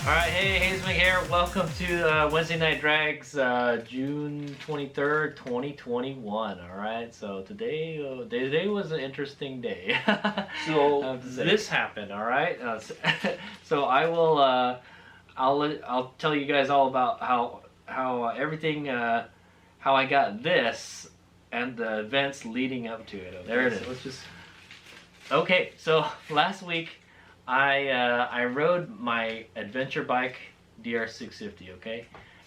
Alright, hey, Hazement here. Welcome to Wednesday Night Drags, June 23rd, 2021. Alright, so today was an interesting day. So this happened, alright? So I will, I'll tell you guys all about how everything, how I got this and the events leading up to it. Okay, there it is. Let's just... Okay, so last week I rode my adventure bike DR650, okay?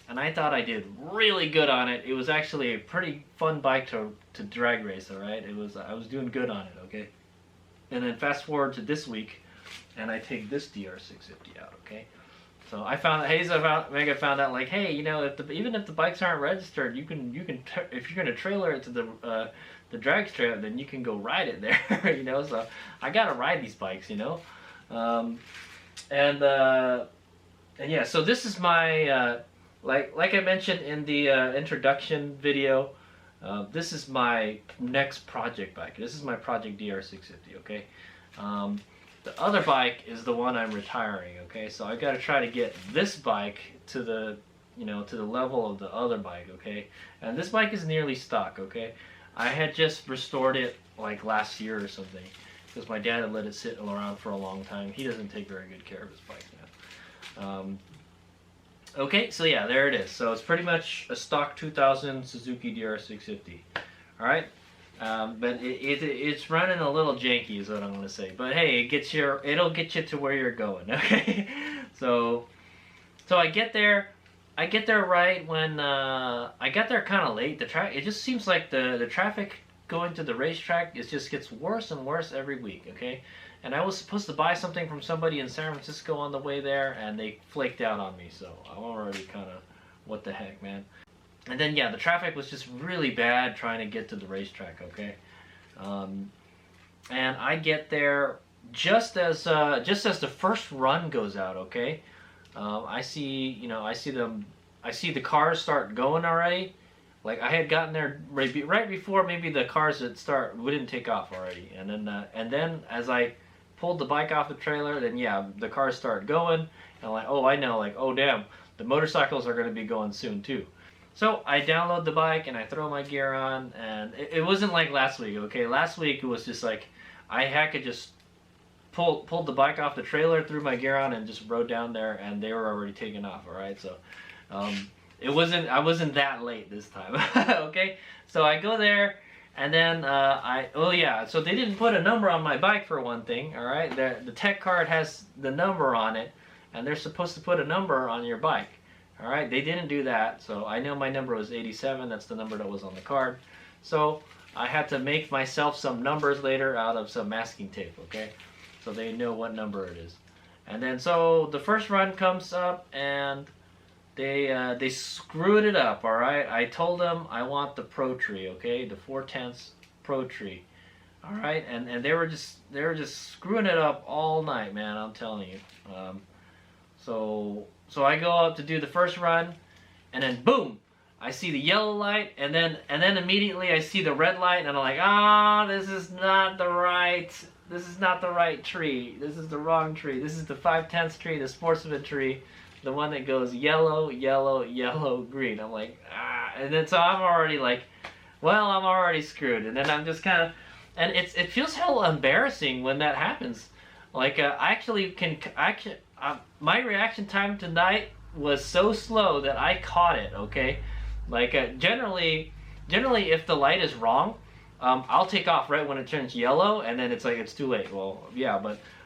And I thought I did really good on it. It was actually a pretty fun bike to drag race, alright? I was doing good on it, okay? And then fast forward to this week, and I take this DR650 out, okay? So I found Mega found out, like, hey, you know, even if the bikes aren't registered, you can if you're gonna trailer it to the drag strip, then you can go ride it there, you know. So I gotta ride these bikes, you know. And yeah, so this is my like I mentioned in the introduction video. This is my next project bike. This is my project DR650. Okay. The other bike is the one I'm retiring. Okay, so I got to try to get this bike to the to the level of the other bike. Okay, and this bike is nearly stock. Okay, I had just restored it like last year or something, because my dad had let it sit around for a long time. He doesn't take very good care of his bike now. Okay, so yeah, there it is. So it's pretty much a stock 2000 Suzuki DR650. All right, but it's running a little janky, is what I'm gonna say. But hey, it'll get you to where you're going. Okay, so I get there. I get there right when I got there kind of late. It just seems like the traffic going to the racetrack, it just gets worse and worse every week, okay? And I was supposed to buy something from somebody in San Francisco on the way there, and they flaked out on me, so I'm already kind of, what the heck, man. And then, yeah, the traffic was just really bad trying to get to the racetrack, okay? And I get there just as the first run goes out, okay? I see the cars start going already. Like, I had gotten there right before maybe the cars wouldn't take off already, and then as I pulled the bike off the trailer, then yeah, the cars started going, and I'm like, oh, I know, like, oh damn, the motorcycles are going to be going soon too. So I download the bike and I throw my gear on, and it wasn't like last week, okay? Last week it was just like I could just pulled the bike off the trailer, threw my gear on, and just rode down there, and they were already taking off. All right, so. I wasn't that late this time. Okay, so I go there, and then oh yeah, so they didn't put a number on my bike for one thing. All right, the tech card has the number on it, and they're supposed to put a number on your bike. All right, they didn't do that, so I know my number was 87. That's the number that was on the card. So I had to make myself some numbers later out of some masking tape. Okay, so they know what number it is. And then so the first run comes up, and they screwed it up, all right? I told them I want the Pro Tree, okay? The 4/10 Pro Tree, all right? And they were just screwing it up all night, man. I'm telling you. So I go up to do the first run, and then boom, I see the yellow light, and then immediately I see the red light, and I'm like, this is not the right tree. This is the wrong tree. This is the 5/10 tree, the sportsman tree. The one that goes yellow, yellow, yellow, green. I'm like, and then so I'm already like, well, I'm already screwed. And then I'm just kind of, and it feels hell embarrassing when that happens. Like, my reaction time tonight was so slow that I caught it. Okay, like generally if the light is wrong, I'll take off right when it turns yellow, and then it's like it's too late. Well, yeah,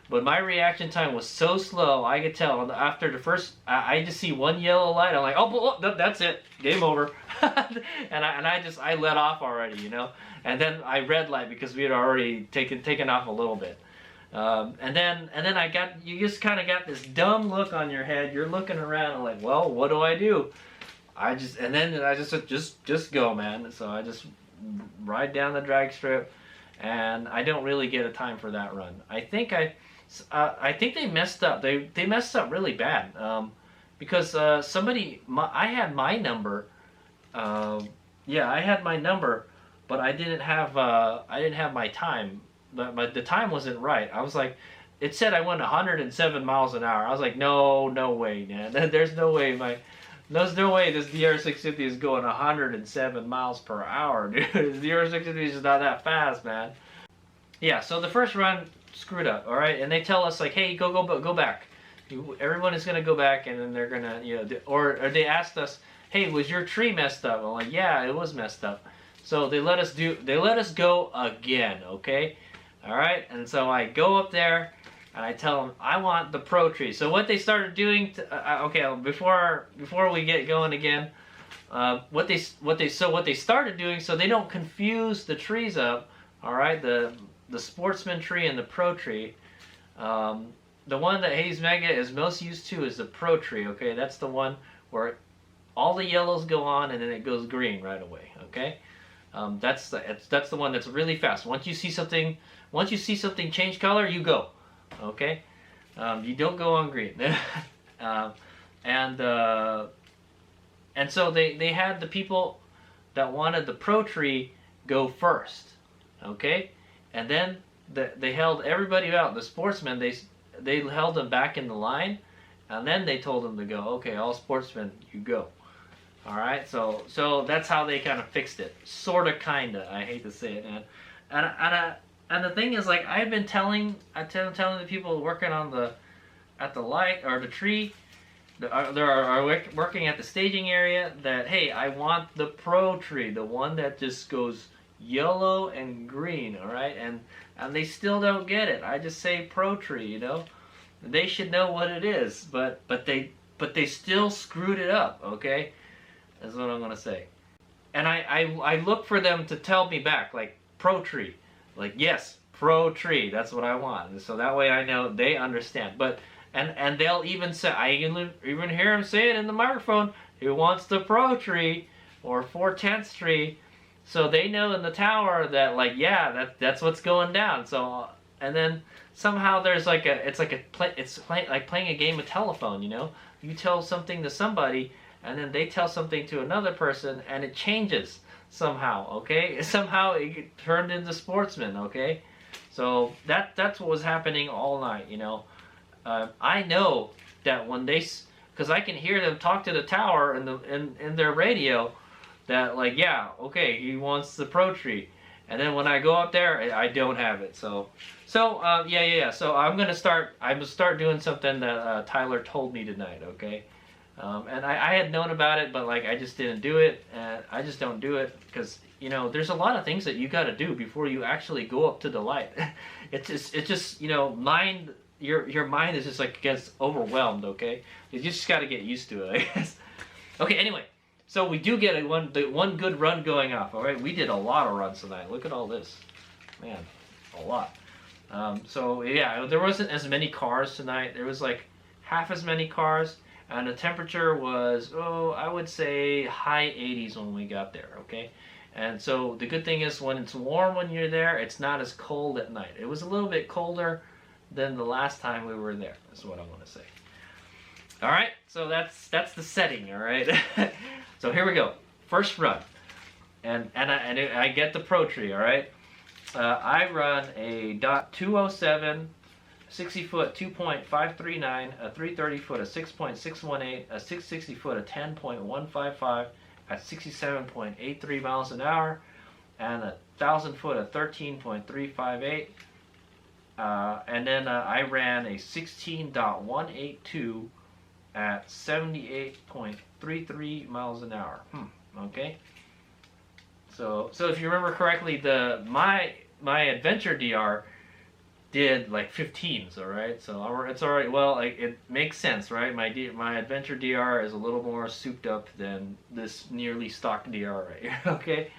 But my reaction time was so slow, I could tell. After the first, I just see one yellow light. I'm like, oh, that's it, game over. and I let off already, you know. And then I red light because we had already taken off a little bit. And then you just kind of got this dumb look on your head. You're looking around and like, well, what do I do? I just said, just go, man. So I just ride down the drag strip, and I don't really get a time for that run. I think they messed up. They messed up really bad, because I had my number. Yeah, I had my number, but I didn't have my time. But the time wasn't right. I was like, it said I went 107 miles an hour. I was like, no, no way, man. There's no way there's no way this DR650 is going 107 miles per hour, dude. This DR650 is just not that fast, man. Yeah, so the first run screwed up, all right? And they tell us like, hey, go back. Everyone is gonna go back, and then they're gonna, you know, or they asked us, hey, was your tree messed up? I'm like, yeah, it was messed up. So they let us go again, okay? All right, and so I go up there and I tell them I want the pro tree. So what they started doing, okay, before we get going again, what they started doing, so they don't confuse the trees up. All right, the sportsman tree and the pro tree. The one that Hayes Mega is most used to is the pro tree. Okay, that's the one where all the yellows go on and then it goes green right away. Okay, that's the one that's really fast. Once you see something change color, you go. Okay, you don't go on green. And so they had the people that wanted the pro tree go first. Okay, and then they held everybody out. The sportsmen, they held them back in the line, and then they told them to go. Okay, all sportsmen, you go. All right, so that's how they kind of fixed it. Sorta, kinda. I hate to say it, man. And the thing is, like, I've been telling the people working at the light or the tree, are working at the staging area, that hey, I want the pro tree, the one that just goes yellow and green. All right, and they still don't get it. I just say pro tree, you know. They should know what it is, but they still screwed it up. Okay, that's what I'm gonna say. And I look for them to tell me back, like, pro tree. Like, yes, pro tree, that's what I want. And so that way I know they understand. But and they'll even say, I even hear him say it in the microphone, he wants the pro tree or 4/10 tree. So they know in the tower that, like, yeah, that's what's going down. So and then somehow there's like it's like playing a game of telephone, you know? You tell something to somebody and then they tell something to another person and it changes somehow. Okay, somehow it turned into sportsman. Okay, so that's what was happening all night, you know. I know that when because I can hear them talk to the tower in their radio, that, like, yeah, okay, he wants the pro tree, and then when I go up there, I don't have it. So yeah. So I'm gonna start doing something that Tyler told me tonight. Okay. And I had known about it, but, like, I just didn't do it, and I just don't do it because, you know, there's a lot of things that you got to do before you actually go up to the light. It's just you know, your mind is just, like, gets overwhelmed. Okay, you just got to get used to it, I guess. Okay, anyway, so we do get one good run going off. All right, we did a lot of runs tonight. Look at all this, man, a lot. So yeah, there wasn't as many cars tonight. There was like half as many cars. And the temperature was, I would say high 80s when we got there, okay? And so the good thing is when it's warm when you're there, it's not as cold at night. It was a little bit colder than the last time we were there, is what I want to say. All right, so that's the setting, all right? So here we go, first run. And I get the pro tree, all right? I run a .207 60-foot 2.539, a 330-foot a 6.618, a 660-foot a 10.155 at 67.83 miles an hour, and a 1,000-foot a 13.358. And then I ran a 16.182 at 78.33 miles an hour. Okay. So if you remember correctly, my adventure DR did like 15s, all right? So it's all right. Well, like, it makes sense, right? My adventure DR is a little more souped up than this nearly stock DR right here. Okay,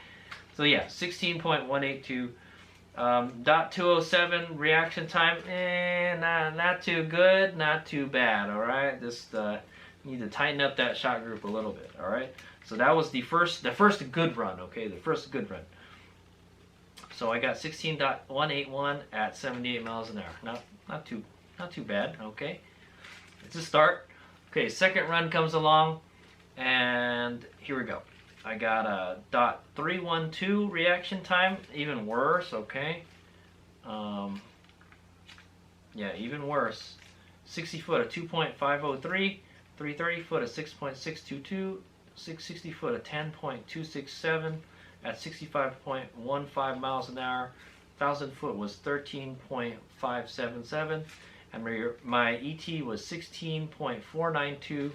so yeah, 16.182, .207 reaction time. Not too good, not too bad. All right, just need to tighten up that shot group a little bit. All right, so that was the first good run. Okay, the first good run. So I got 16.181 at 78 miles an hour. Not too bad. Okay, it's a start. Okay, second run comes along, and here we go. I got a .312 reaction time, even worse. Okay, Yeah, even worse. 60 foot of 2.503, 330 foot of 6.622, 660 foot of 10.267 at 65.15 miles an hour. 1,000 foot was 13.577, and my ET was 16.492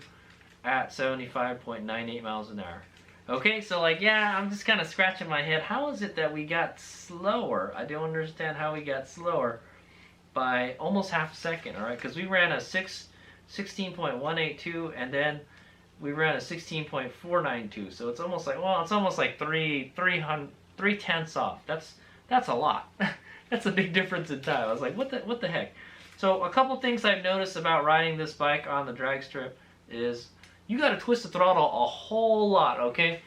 at 75.98 miles an hour. Okay, so like, yeah, I'm just kind of scratching my head. How is it that we got slower? I don't understand how we got slower by almost half a second, all right? Because we ran a 16.182, and then we ran a 16.492. So it's almost like, well, it's almost like three tenths off. That's a lot. That's a big difference in time. I was like, what the heck? So a couple things I've noticed about riding this bike on the drag strip is you got to twist the throttle a whole lot, okay?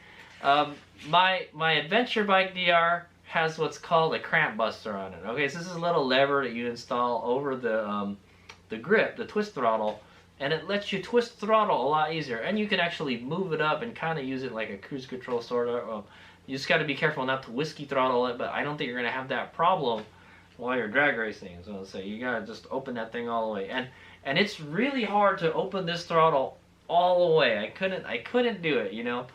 My adventure bike DR has what's called a cramp buster on it. Okay, so this is a little lever that you install over the grip, the twist throttle, and it lets you twist the throttle a lot easier. And you can actually move it up and kind of use it like a cruise control sort of. Well, you just got to be careful not to whiskey throttle it, but I don't think you're gonna have that problem while you're drag racing. So let's say you gotta just open that thing all the way, and it's really hard to open this throttle all the way. I couldn't do it, you know.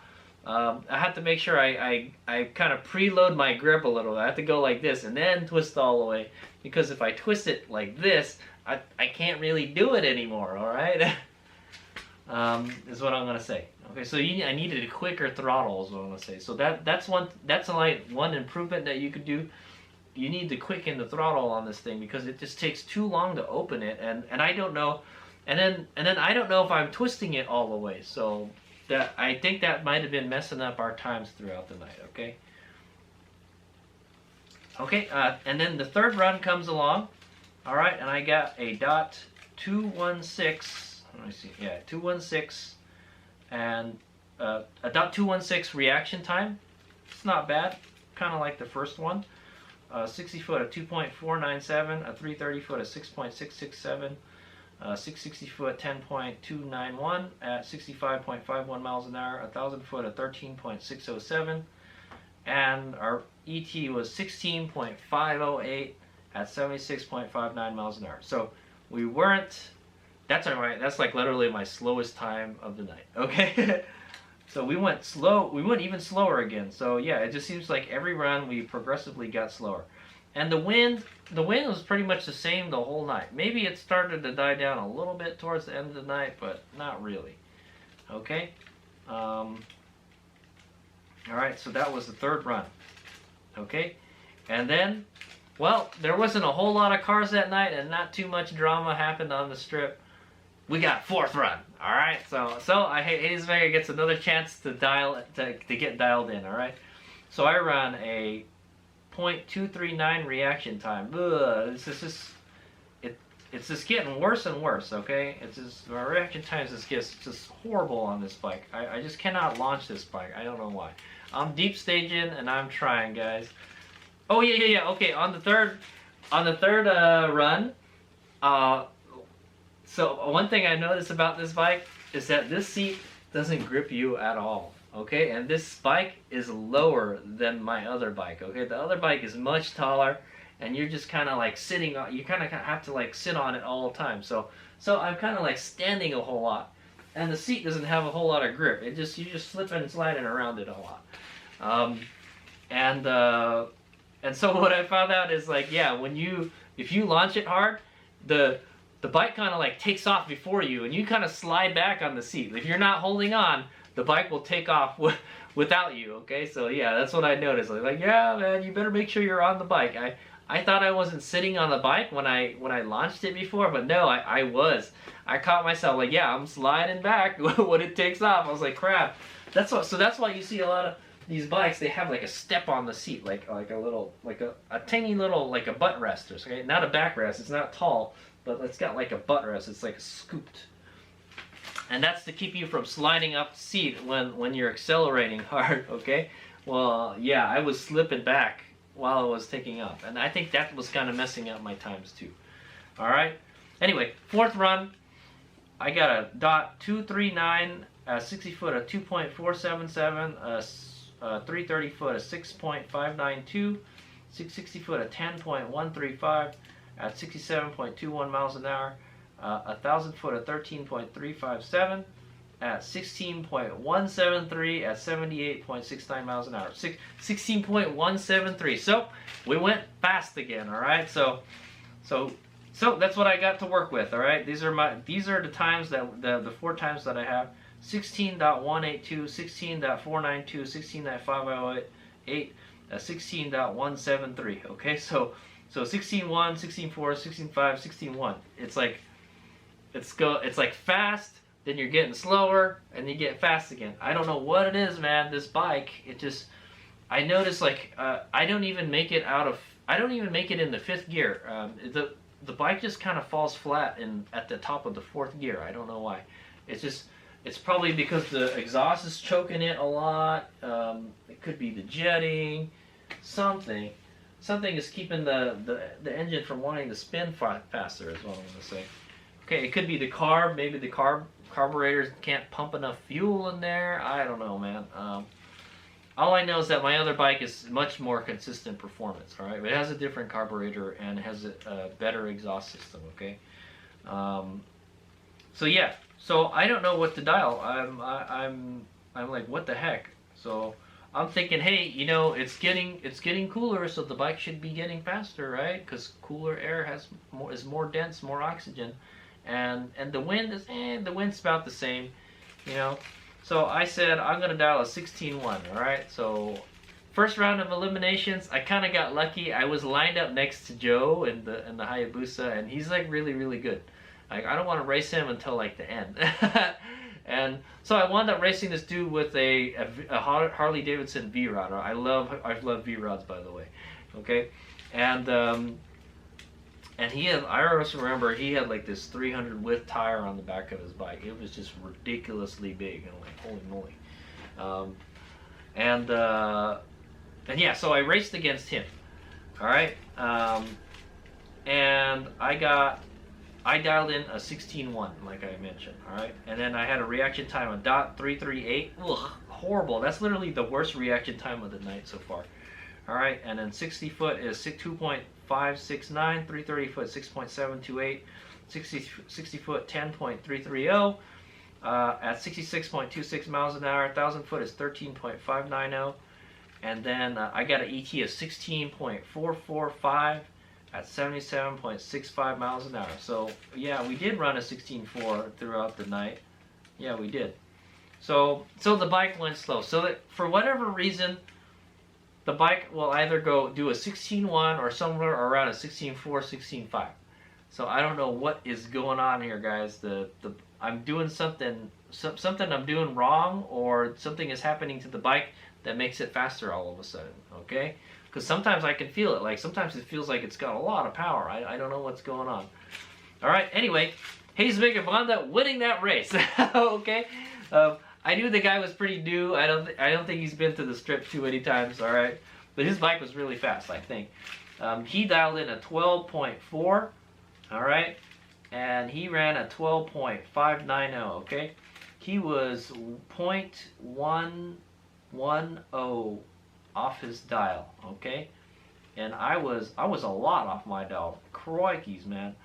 I had to make sure I kind of preload my grip a little. I have to go like this and then twist all the way, because if I twist it like this, I can't really do it anymore. All right, is what I'm gonna say. Okay, so I needed a quicker throttle is what I'm gonna say. So that's like one improvement that you could do. You need to quicken the throttle on this thing because it just takes too long to open it, and I don't know, and then I don't know if I'm twisting it all the way. So that I think that might have been messing up our times throughout the night. Okay. Okay, and then the third run comes along. All right, and I got a .216. Let me see. Yeah, 216, and a .216 reaction time. It's not bad. Kind of like the first one. 60 foot of 2.497, a 330 foot of 6.667, 660 foot 10.291 at 65.51 miles an hour, 1,000 foot of 13.607, and our ET was 16.508 at 76.59 miles an hour. So we weren't. That's alright. That's like literally my slowest time of the night. Okay. So we went slow. We went even slower again. So yeah, it just seems like every run we progressively got slower. And the wind was pretty much the same the whole night. Maybe it started to die down a little bit towards the end of the night, but not really. Okay. All right. So that was the third run. Okay. And then, well, there wasn't a whole lot of cars that night, and not too much drama happened on the strip. We got fourth run. All right, so Hades Vega gets another chance to get dialed in. All right, so I run a .239 reaction time. Ugh, it's just getting worse and worse. Okay, it's just my reaction times gets just horrible on this bike. I just cannot launch this bike. I don't know why. I'm deep staging and I'm trying, guys. Oh yeah. Okay, on the third run, so one thing I noticed about this bike is that this seat doesn't grip you at all, okay? And this bike is lower than my other bike, okay? The other bike is much taller, and you're just kind of like sitting on, you kind of have to like sit on it all the time. So I'm kind of like standing a whole lot, and the seat doesn't have a whole lot of grip. You're just slipping and sliding around it a lot. And so what I found out is like, yeah, if you launch it hard, the bike kind of like takes off before you, and you kind of slide back on the seat. If you're not holding on, the bike will take off without you. Okay, so yeah, that's what I noticed. Like, yeah, man, you better make sure you're on the bike. I thought I wasn't sitting on the bike when I launched it before, but no, I was. I caught myself like, yeah, I'm sliding back when it takes off. I was like, crap. So that's why you see a lot of these bikes. They have like a step on the seat, like a little, like a tiny little, like a butt rest. Okay, not a backrest. It's not tall, but it's got like a butt rest. It's like scooped, and that's to keep you from sliding up the seat when you're accelerating hard. Okay, well, yeah, I was slipping back while I was taking off, and I think that was kind of messing up my times too. All right. Anyway, fourth run, I got a .239, 60 foot of 2.477, 330 foot of 6.592, 660 foot of 10.135. at 67.21 miles an hour. 1,000 foot at 13.357. At 16.173 at 78.69 miles an hour. 16.173. So we went fast again. All right. So that's what I got to work with. All right. These are the times that the 4 times that I have. 16.182, 16.492, 16.508, 16.173. Okay. So 16.1, 16.4, 16.5, 16.1. It's like fast. Then you're getting slower, and you get fast again. I don't know what it is, man. This bike, I notice like I don't even make it in the 5th gear. The bike just kind of falls flat at the top of the 4th gear. I don't know why. It's probably because the exhaust is choking it a lot. It could be the jetting, something is keeping the engine from wanting to spin faster. Is what I'm gonna say. Okay, it could be the carb. Maybe the carburetors can't pump enough fuel in there. I don't know, man. All I know is that my other bike is much more consistent performance. All right, it has a different carburetor and it has a better exhaust system. Okay, so yeah, so I don't know what to dial. I'm like, what the heck? So I'm thinking, hey, you know, it's getting cooler, so the bike should be getting faster, right? Because cooler air is more dense, more oxygen. And the wind the wind's about the same, you know. So I said I'm gonna dial a 16.1. All right. So first round of eliminations, I kind of got lucky. I was lined up next to Joe in the Hayabusa, and he's like really, really good. Like I don't want to race him until like the end. And so I wound up racing this dude with a Harley Davidson V-Rod. I love V-Rods, by the way. Okay, and I also remember he had like this 300 width tire on the back of his bike. It was just ridiculously big. And I'm like, holy moly. And yeah, so I raced against him. All right. And I dialed in a 16.1, like I mentioned. All right. And then I had a reaction time of .338. Ugh, horrible. That's literally the worst reaction time of the night so far. All right. And then 60 foot is 2.569, 330 foot 6.728, 60 foot 10.330, at 66.26 miles an hour. 1,000 foot is 13.590, and then I got an ET of 16.445 at 77.65 miles an hour. So yeah, we did run a 16.4 throughout the night. Yeah, we did. So the bike went slow. So that for whatever reason, the bike will either go do a 16.1 or somewhere around a 16.4, 16.5. So I don't know what is going on here, guys. I'm doing something I'm doing wrong, or something is happening to the bike that makes it faster all of a sudden. Okay, because sometimes I can feel it. Like sometimes it feels like it's got a lot of power. I don't know what's going on. All right. Anyway, Hayes Vega Bonda winning that race. Okay. I knew the guy was pretty new. I don't think he's been to the strip too many times. All right, but his bike was really fast, I think. He dialed in a 12.4. All right, and he ran a 12.590. Okay, he was 0.110 off his dial. Okay, and I was a lot off my dial. Crikey's, man,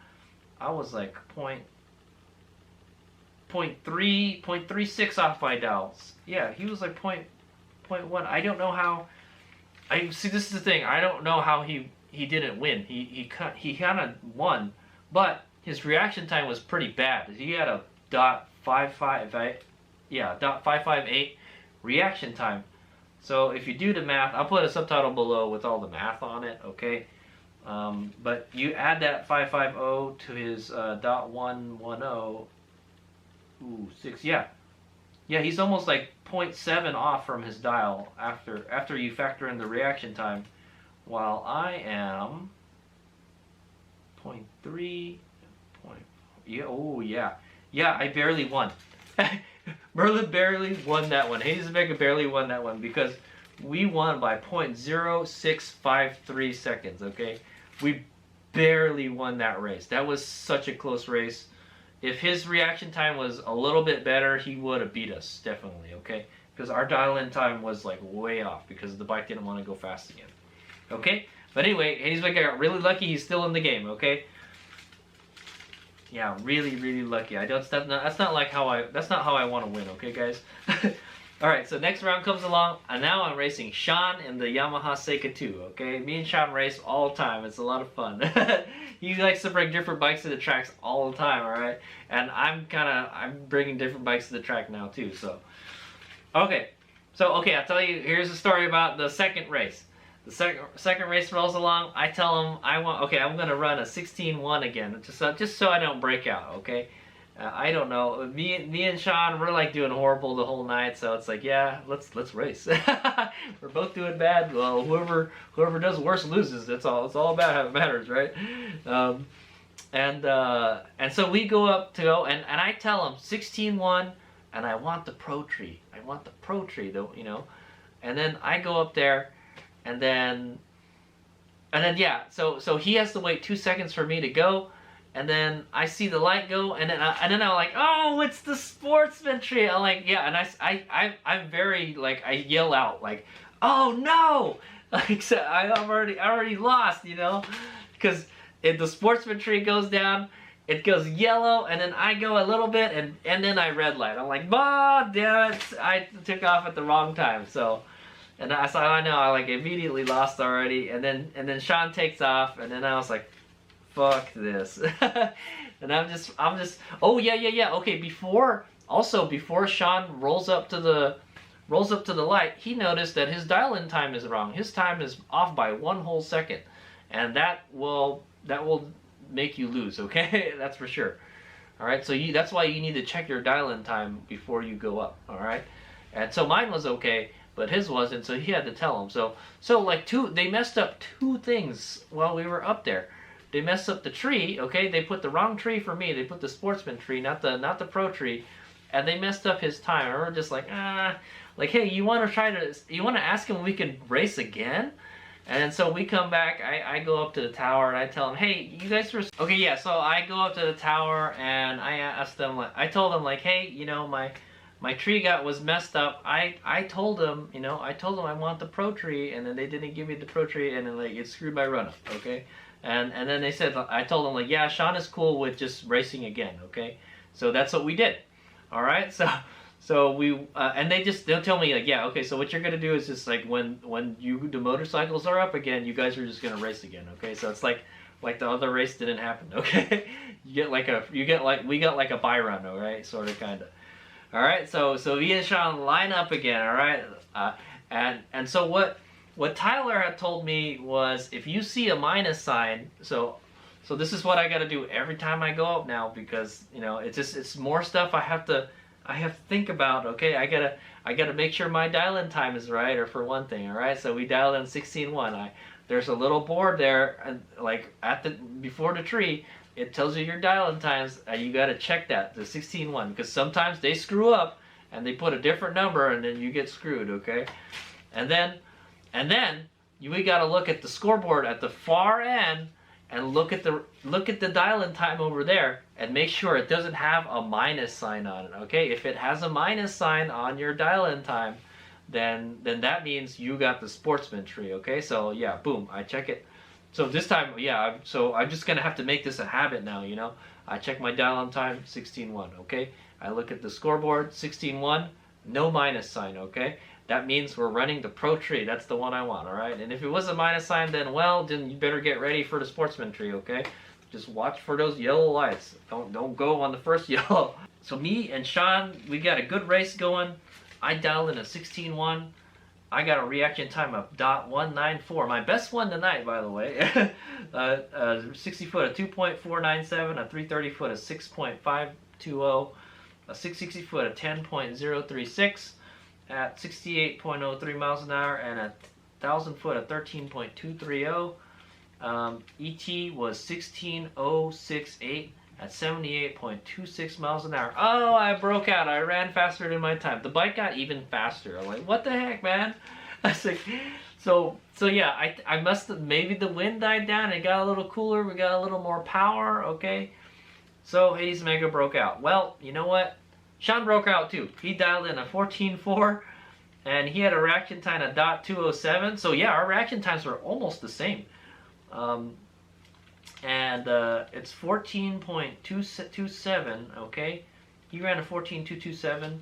I was like 0.36 off my dials. Yeah, he was like 0.1. I don't know how. I see. This is the thing. I don't know how he didn't win. He kind of won, but his reaction time was pretty bad. He had a .558 reaction time. So if you do the math, I'll put a subtitle below with all the math on it. Okay. But you add that 550 to his .110. Ooh, 6, yeah. Yeah, he's almost like 0.7 off from his dial after you factor in the reaction time, while I am 0.3, yeah, oh yeah. Yeah, I barely won. Merlin barely won that one. Hayes Vega barely won that one because we won by 0.0653 seconds, okay? We barely won that race. That was such a close race. If his reaction time was a little bit better, he would have beat us, definitely, okay? Because our dial-in time was like way off because the bike didn't want to go fast again. Okay? But anyway, Hades Mega got really lucky. He's still in the game, okay? Yeah, really, really lucky. That's not like how I want to win, okay, guys? All right, so next round comes along, and now I'm racing Sean in the Yamaha Seika 2, okay? Me and Sean race all the time. It's a lot of fun. He likes to bring different bikes to the tracks all the time, all right? And I'm bringing different bikes to the track now too, so. Okay, I'll tell you, here's a story about the second race. The second race rolls along. I tell him I'm going to run a 16-1 again, just so I don't break out, okay? I don't know. Me and Sean, we're like doing horrible the whole night, so it's like, yeah, let's race. We're both doing bad. Well, whoever does worse loses. It's all about how it matters, right? And so we go up to go, and I tell him 16-1, and I want the Pro Tree. I want the Pro Tree, though, you know. And then I go up there, and then yeah. So he has to wait 2 seconds for me to go. And then I see the light go, and then I'm like, oh, it's the Sportsman tree. I'm like, yeah, and I'm very like, I yell out like, oh no, like, so I already lost, you know, because if the Sportsman tree goes down, it goes yellow, and then I go a little bit, and then I red light. I'm like, bah, damn it, I took off at the wrong time. So, and I know I like immediately lost already, and then Sean takes off, and then I was like, fuck this. And I'm just oh yeah, okay, before Sean rolls up to the light, he noticed that his dial-in time is wrong. His time is off by 1 whole second, and that will make you lose, okay? That's for sure. All right, so that's why you need to check your dial-in time before you go up. All right, and so mine was okay, but his wasn't, so he had to tell him. So like they messed up 2 things while we were up there. They messed up the tree, okay? They put the wrong tree for me. They put the Sportsman tree, not the Pro tree, and they messed up his time. And we're just like, like, hey, you want to ask him if we could race again? And so we come back. I go up to the tower and I tell them, hey, you guys were okay, yeah. So I go up to the tower and I asked them, like, I told them like, hey, you know, my tree was messed up. I told them, you know, I want the Pro tree, and then they didn't give me the Pro tree, and then like it screwed my run up, okay? And then they said, I told them like, yeah, Sean is cool with just racing again, okay? So that's what we did. All right, so we and they'll tell me like, yeah, okay, so what you're gonna do is just like when the motorcycles are up again, you guys are just gonna race again, okay? So it's like the other race didn't happen, okay? we got like a bye run, all right, sort of, kind of. All right, so me and Sean line up again, all right, and so what Tyler had told me was, if you see a minus sign, so this is what I got to do every time I go up now, because you know it's more stuff I have to think about. Okay, I gotta make sure my dial-in time is right, or for one thing. All right, so we dial in 16-1. There's a little board there, and like before the tree, it tells you your dial-in times. You got to check that, the 16-1, because sometimes they screw up and they put a different number, and then you get screwed. Okay, and then we got to look at the scoreboard at the far end and look at the dial-in time over there and make sure it doesn't have a minus sign on it. Okay, if it has a minus sign on your dial-in time, then that means you got the Sportsman tree. Okay, so yeah, boom, I check it. So this time, yeah, so I'm just gonna have to make this a habit now. You know, I check my dial-in time, 16-1. Okay, I look at the scoreboard, 16-1, no minus sign. Okay. That means we're running the Pro tree. That's the one I want, all right? And if it was a minus sign, then you better get ready for the Sportsman tree, okay? Just watch for those yellow lights. Don't go on the first yellow. So me and Sean, we got a good race going. I dialed in a 16-1. I got a reaction time of .194. My best one tonight, by the way. 60 foot of 2.497, a 330 foot of 6.520, a 660 foot of 10.036. At 68.03 miles an hour, and a 1,000 foot at 13.230. ET was 16.068 at 78.26 miles an hour. Oh, I broke out. I ran faster than my time. The bike got even faster. I'm like, what the heck, man? I was like, so yeah, I must have, maybe the wind died down. It got a little cooler. We got a little more power, okay? So Hades Mega broke out. Well, you know what? Sean broke out too. He dialed in a 14.4, and he had a reaction time of .207. So yeah, our reaction times were almost the same. And it's 14.227. Okay, he ran a 14.227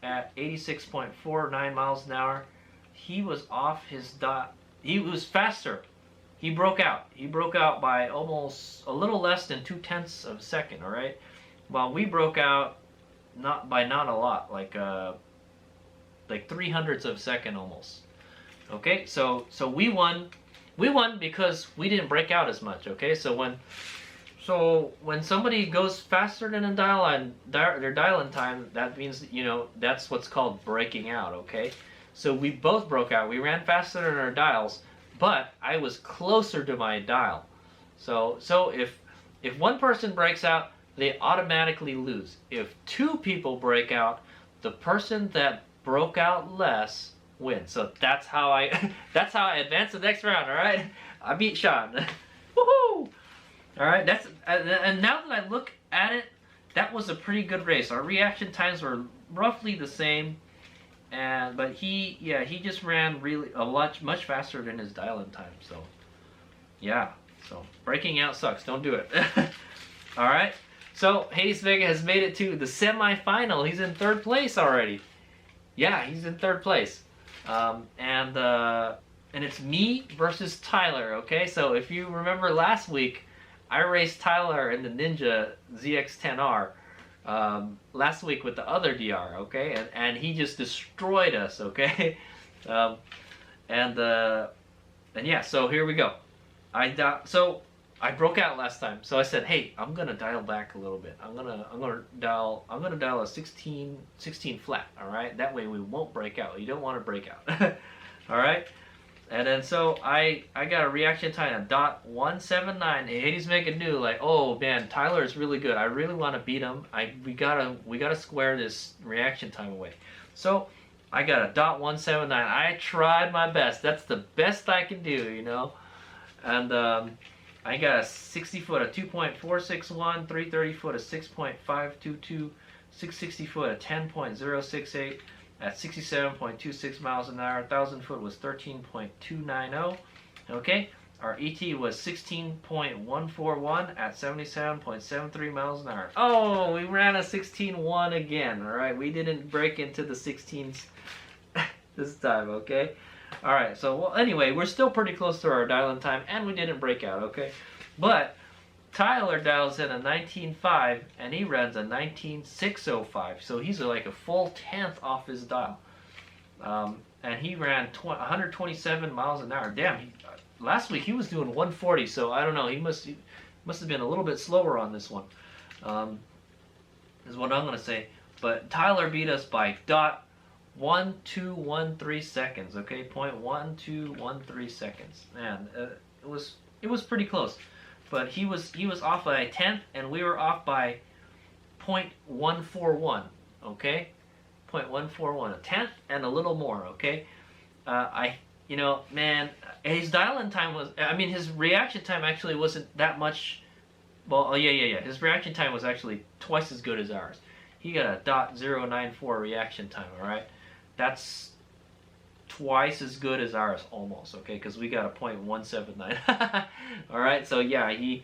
at 86.49 miles an hour. He was off his dot. He was faster. He broke out. He broke out by almost a little less than 0.2 of a second. All right, while we broke out not a lot, like 0.03 of a second almost. Okay, so we won. We won because we didn't break out as much. Okay, so when somebody goes faster than their dial-in time, that means, you know, that's what's called breaking out. Okay, so we both broke out. We ran faster than our dials, but I was closer to my dial. So if one person breaks out, they automatically lose. If two people break out, the person that broke out less wins. So that's how I advance to the next round. All right, I beat Sean. Woohoo! All right, and now that I look at it, that was a pretty good race. Our reaction times were roughly the same, but he just ran really much faster than his dial-in time. So yeah, so breaking out sucks. Don't do it. All right. So Hades Vega has made it to the semifinal. He's in 3rd place already. Yeah, he's in 3rd place. And it's me versus Tyler. Okay, so if you remember last week, I raced Tyler in the Ninja ZX10R last week with the other DR. Okay, and he just destroyed us. Okay, and yeah, so here we go. I broke out last time, so I said, hey, I'm gonna dial back a little bit. I'm gonna dial a 16 flat. All right, that way we won't break out. You don't want to break out. All right, and then so I got a reaction time of .179. Hades Mega knew, like, oh man, Tyler is really good. I really want to beat him. We gotta square this reaction time away. So I got a .179. I tried my best. That's the best I can do, you know, and I got a 60 foot of 2.461, 330 foot of 6.522, 660 foot of 10.068 at 67.26 miles an hour. 1,000 foot was 13.290. Okay, our ET was 16.141 at 77.73 miles an hour. Oh, we ran a 16.1 again. All right, we didn't break into the 16s this time. Okay. All right, so well, anyway, we're still pretty close to our dial-in time, and we didn't break out, okay? But Tyler dials in a 19.5, and he runs a 19.605, so he's like a full 1/10 off his dial. And he ran 127 miles an hour. Damn, last week he was doing 140, so I don't know. He must have been a little bit slower on this one, is what I'm going to say. But Tyler beat us by .1213 seconds, okay, 0.1213 seconds. Man, it was pretty close, but he was off by a 1/10, and we were off by 0.141, okay, 0.141, a 1/10 and a little more, okay. Man, his dial-in time his reaction time actually wasn't that much. Well, yeah, his reaction time was actually twice as good as ours. He got a .094 reaction time, all right. That's twice as good as ours, almost, okay, because we got a .179. All right, so yeah, he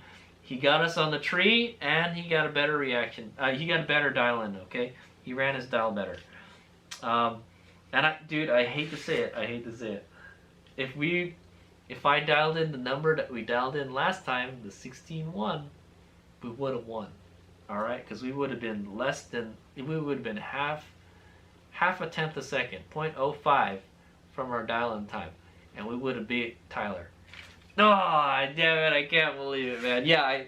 got us on the tree, and he got a better reaction. He got a better dial-in, okay. He ran his dial better. Dude, I hate to say it. If I dialed in the number that we dialed in last time, the 16.1, we would have won. All right, because we would have been half a 1/10 a second, 0.05 from our dial-in time, and we would have beat Tyler. Oh, damn it, I can't believe it, man. Yeah,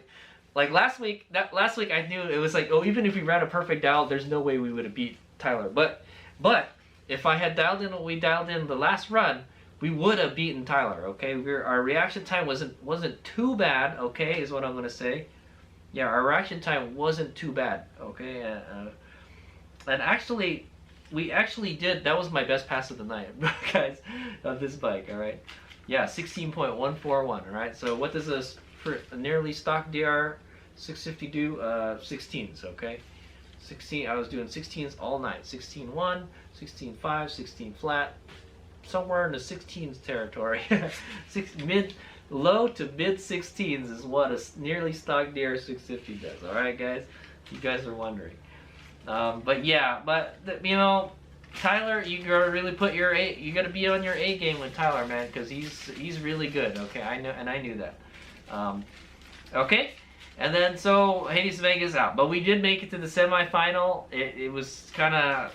last week I knew it was like, oh, even if we ran a perfect dial, there's no way we would have beat Tyler. But if I had dialed in what we dialed in the last run, we would have beaten Tyler, okay? Our reaction time wasn't too bad, okay, is what I'm going to say. Yeah, our reaction time wasn't too bad, okay? And actually, that was my best pass of the night, guys, on this bike, all right? Yeah, 16.141, all right? So what does this for a nearly stock DR650 do? 16s, okay? 16. I was doing 16s all night. 16-1, 16-5, 16 flat, somewhere in the 16s territory. Low to mid 16s is what a nearly stock DR650 does. All right, guys. You guys are wondering. But yeah, you know, Tyler, you gotta really put your you gotta be on your A game with Tyler, man, because he's really good. Okay, I know, and I knew that. Okay, and then so Hades Vegas out, but we did make it to the semifinal. It was kind of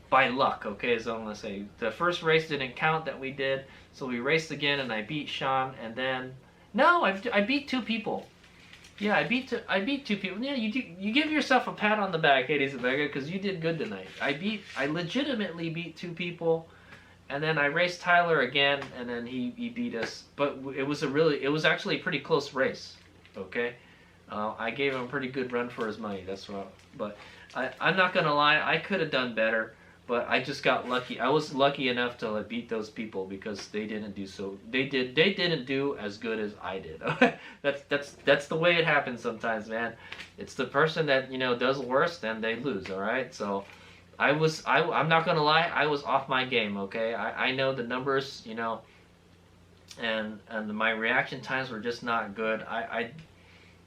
by luck. Okay, is what I'm gonna say. The first race didn't count that we did, so we raced again, and I beat Sean, and then no, I beat 2 people. Yeah, I beat 2 people. Yeah, you give yourself a pat on the back, Hades Vega, because you did good tonight. I legitimately beat 2 people, and then I raced Tyler again, and then he beat us. But it was actually a pretty close race. Okay, I gave him a pretty good run for his money. That's what. But I'm not gonna lie, I could have done better. But I just got lucky. I was lucky enough to beat those people because they didn't do so. They didn't do as good as I did. That's the way it happens sometimes, man. It's the person that does worse, then they lose. All right. So I'm not gonna lie. I was off my game. Okay. I know the numbers. And my reaction times were just not good.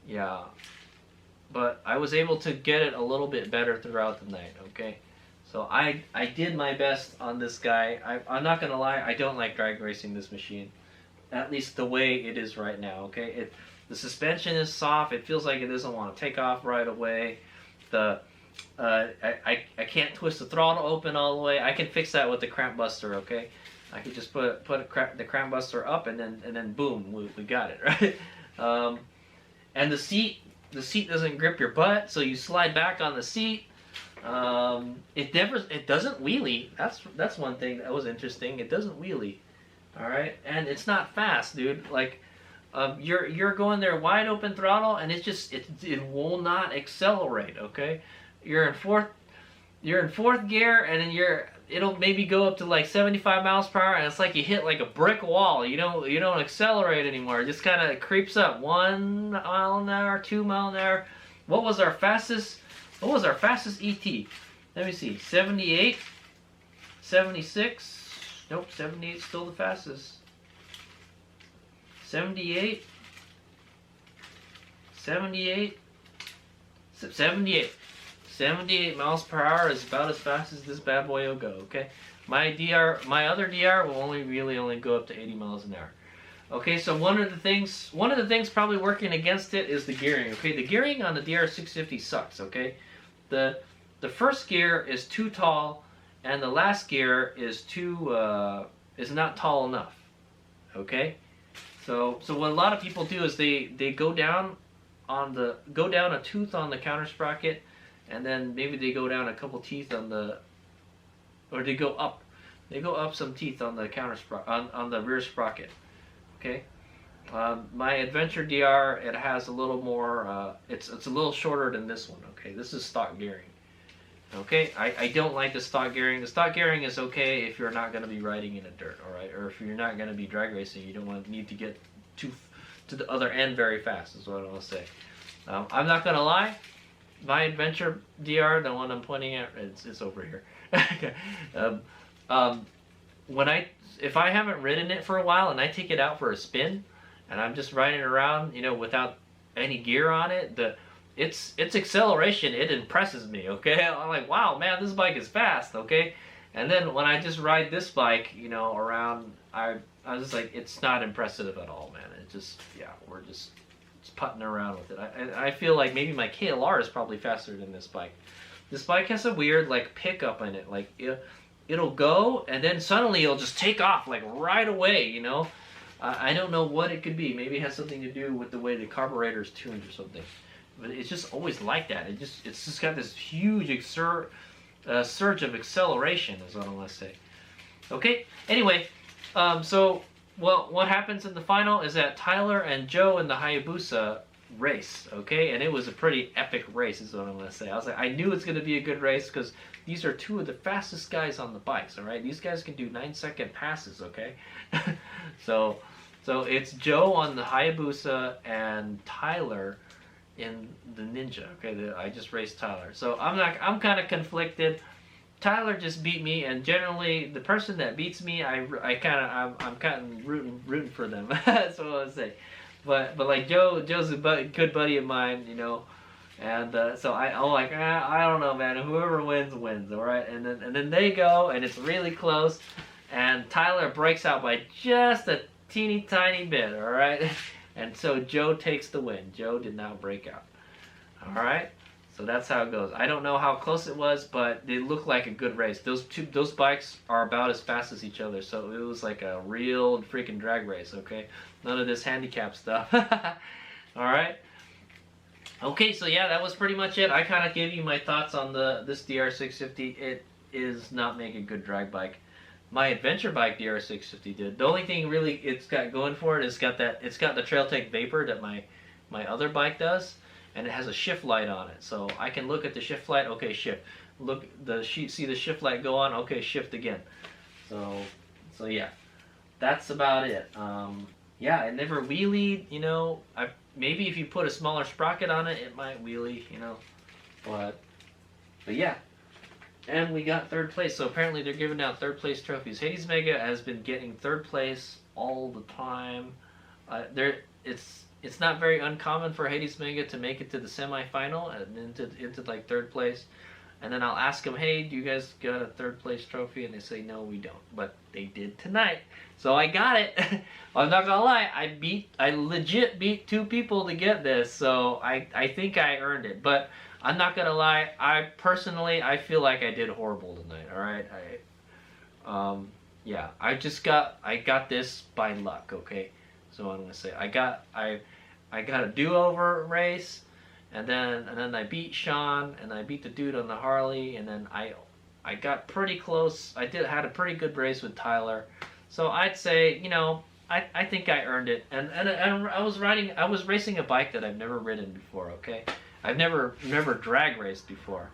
Yeah. But I was able to get it a little bit better throughout the night. Okay. So I did my best on this guy. I'm not gonna lie, I don't like drag racing this machine, at least the way it is right now. Okay, the suspension is soft. It feels like it doesn't want to take off right away. I can't twist the throttle open all the way. I can fix that with the cramp buster. Okay, I could just put the cramp buster up and then boom, we got it right. And the seat doesn't grip your butt, so you slide back on the seat. It doesn't wheelie. That's one thing that was interesting. It doesn't wheelie. All right, and it's not fast, dude. Like, you're going there wide open throttle, and it will not accelerate. Okay, you're in fourth gear, and then it'll maybe go up to like 75 miles per hour, and it's like you hit like a brick wall. You don't accelerate anymore. It just kind of creeps up 1 mile an hour, 2 mile an hour. What was our fastest ET? Let me see. 78, 76. Nope, 78 is still the fastest. 78, 78, 78. 78 miles per hour is about as fast as this bad boy will go. Okay, my other DR will only go up to 80 miles an hour. Okay, so one of the things probably working against it is the gearing. Okay, the gearing on the DR650 sucks. Okay, the first gear is too tall, and the last gear is not tall enough. Okay, so what a lot of people do is they go down a tooth on the counter sprocket, and then maybe they go down a couple teeth or they go up some teeth on the on the rear sprocket. Okay, my Adventure DR, it has a little more. It's a little shorter than this one. Okay, this is stock gearing. Okay, I don't like the stock gearing. The stock gearing is okay if you're not going to be riding in the dirt, all right, or if you're not going to be drag racing. You don't need to get to the other end very fast. Is what I want to say. I'm not going to lie. My Adventure DR, the one I'm pointing at, it's over here. Okay. If I haven't ridden it for a while and I take it out for a spin and I'm just riding around, without any gear on it, its acceleration, it impresses me. Okay, I'm like, wow, man, this bike is fast. Okay, and then when I just ride this bike, around, I was just like, it's not impressive at all, man. We're just putting around with it. I feel like maybe my KLR is probably faster than this bike. This bike has a weird pickup in it. Like it'll go and then suddenly it'll just take off right away. I don't know what it could be. Maybe it has something to do with the way the carburetor is tuned or something. But it's just always like that. It's just got this huge surge of acceleration, is what I want to say. Okay. Anyway, what happens in the final is that Tyler and Joe in the Hayabusa race, okay? And it was a pretty epic race, is what I'm going to say. I knew it's going to be a good race because these are two of the fastest guys on the bikes, all right? These guys can do 9-second passes, okay? So it's Joe on the Hayabusa and Tyler in the Ninja. Okay, I just raced Tyler, so I'm kind of conflicted. Tyler just beat me, and generally the person that beats me, I'm kind of rooting for them. That's what I would say. But like Joe's a good buddy of mine, you know, and so I'm like, I don't know, man. Whoever wins, all right. And then they go, and it's really close, and Tyler breaks out by just a teeny tiny bit, all right. And so Joe takes the win. Joe did not break out. All right. So that's how it goes. I don't know how close it was, but it looked like a good race. Those bikes are about as fast as each other, so it was like a real freaking drag race. Okay, none of this handicap stuff. All right. Okay, so yeah, that was pretty much it. I kind of gave you my thoughts on this DR650. It is not making a good drag bike. My adventure bike DR650 did. The only thing really it's got going for it is it's got the Trail Tech Vapor that my other bike does, and it has a shift light on it. So I can look at the shift light, okay, shift. Look see the shift light go on, okay, shift again. So yeah, that's about it. Yeah, it never wheelied, you know. Maybe if you put a smaller sprocket on it, it might wheelie, you know. But yeah. And we got third place. So apparently they're giving out third place trophies. Hades Mega has been getting third place all the time. It's not very uncommon for Hades Mega to make it to the semifinal and into like third place. And then I'll ask them, hey, do you guys got a third place trophy? And they say, no, we don't. But they did tonight. So I got it. I'm not gonna lie, I legit beat 2 people to get this. So I think I earned it. But I'm not gonna lie, I feel like I did horrible tonight, alright? Yeah, I got this by luck, okay? So I'm gonna say I got a do-over race, and then I beat Sean, and I beat the dude on the Harley, and then I got pretty close. Had a pretty good race with Tyler. So I'd say, you know, I think I earned it. And I was racing a bike that I've never ridden before, okay? I've never drag raced before,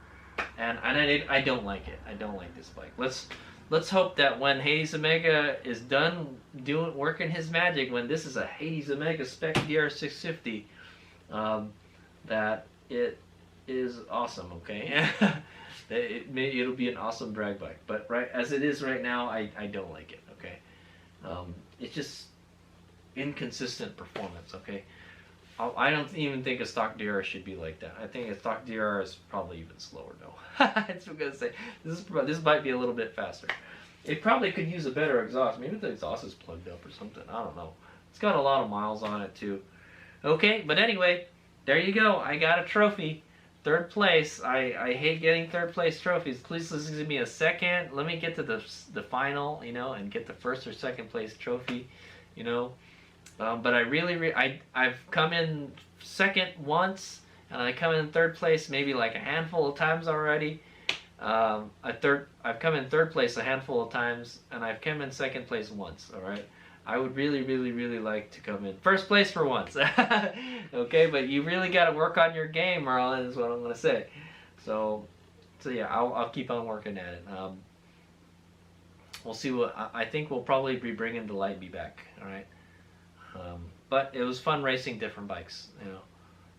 and I don't like it. I don't like this bike. Let's hope that when Hades Omega is done working his magic, when this is a Hades Omega Spec DR650, that it is awesome. Okay, it'll be an awesome drag bike. But right as it is right now, I don't like it. Okay, it's just inconsistent performance. Okay. I don't even think a stock DR should be like that. I think a stock DR is probably even slower. No, that's what I'm gonna say. This might be a little bit faster. It probably could use a better exhaust. Maybe the exhaust is plugged up or something. I don't know. It's got a lot of miles on it too. Okay, but anyway, there you go. I got a trophy, third place. I hate getting third place trophies. Please give me a second. Let me get to the final, you know, and get the first or second place trophy, you know. But I've come in second once, and I come in third place maybe like a handful of times already. I've come in third place a handful of times, and I've come in second place once. All right, I would really like to come in first place for once. Okay, but you really got to work on your game, Marlon, is what I'm gonna say. So yeah, I'll keep on working at it. We'll see what I think. We'll probably be bringing the Lightby back. All right. But it was fun racing different bikes, you know.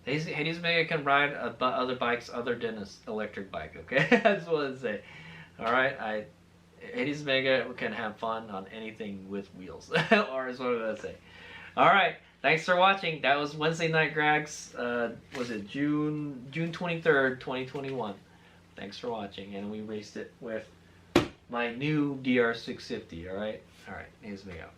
Hades Mega can ride other bikes other than an electric bike, okay? That's what I say. Alright, Hades Mega can have fun on anything with wheels, or is what I say. Alright, thanks for watching. That was Wednesday Night Grags, was it June 23rd, 2021. Thanks for watching, and we raced it with my new DR650, alright? Alright, Hades Mega out.